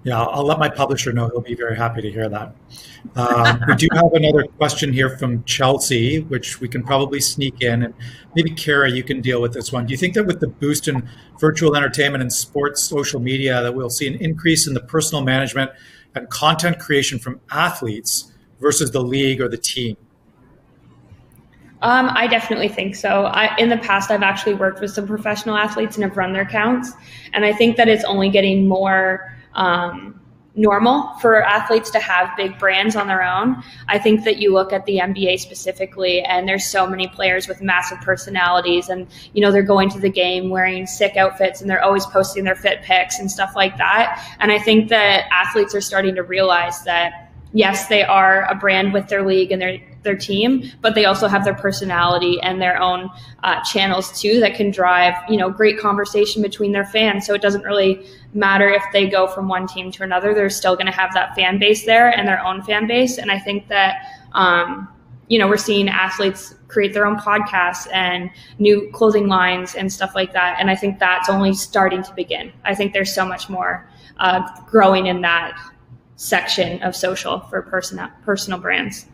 Yeah, I'll let my publisher know. He'll be very happy to hear that. We do have another question here from Chelsea, which we can probably sneak in. And maybe, Kara, you can deal with this one. Do you think that with the boost in virtual entertainment and sports social media, that we'll see an increase in the personal management and content creation from athletes versus the league or the team? I definitely think so. In the past, I've actually worked with some professional athletes and have run their accounts. And I think that it's only getting more normal for athletes to have big brands on their own. I think that you look at the NBA specifically, and there's so many players with massive personalities, and they're going to the game wearing sick outfits, and they're always posting their fit pics and stuff like that. And I think that athletes are starting to realize that yes, they are a brand with their league and their team, but they also have their personality and their own channels too that can drive, great conversation between their fans. So it doesn't really matter if they go from one team to another. They're still going to have that fan base there and their own fan base. And I think that, we're seeing athletes create their own podcasts and new clothing lines and stuff like that. And I think that's only starting to begin. I think there's so much more growing in that section of social for personal brands.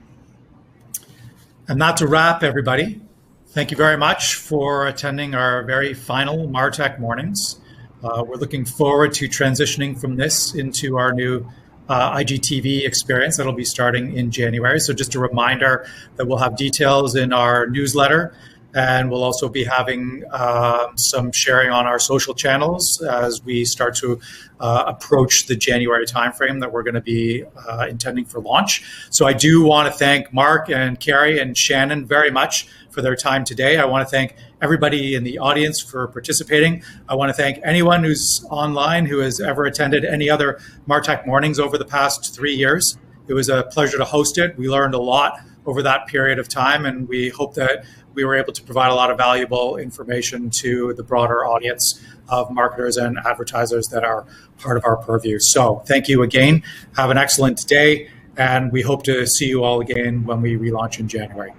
And that's a wrap, everybody. Thank you very much for attending our very final MarTech mornings. We're looking forward to transitioning from this into our new IGTV experience that'll be starting in January. So just a reminder that we'll have details in our newsletter And we'll also be having some sharing on our social channels as we start to approach the January timeframe that we're going to be intending for launch. So I do want to thank Mark and Carrie and Shannon very much for their time today. I want to thank everybody in the audience for participating. I want to thank anyone who's online who has ever attended any other MarTech mornings over the past 3 years. It was a pleasure to host it. We learned a lot over that period of time, and we hope that we were able to provide a lot of valuable information to the broader audience of marketers and advertisers that are part of our purview. So thank you again. Have an excellent day, and we hope to see you all again when we relaunch in January.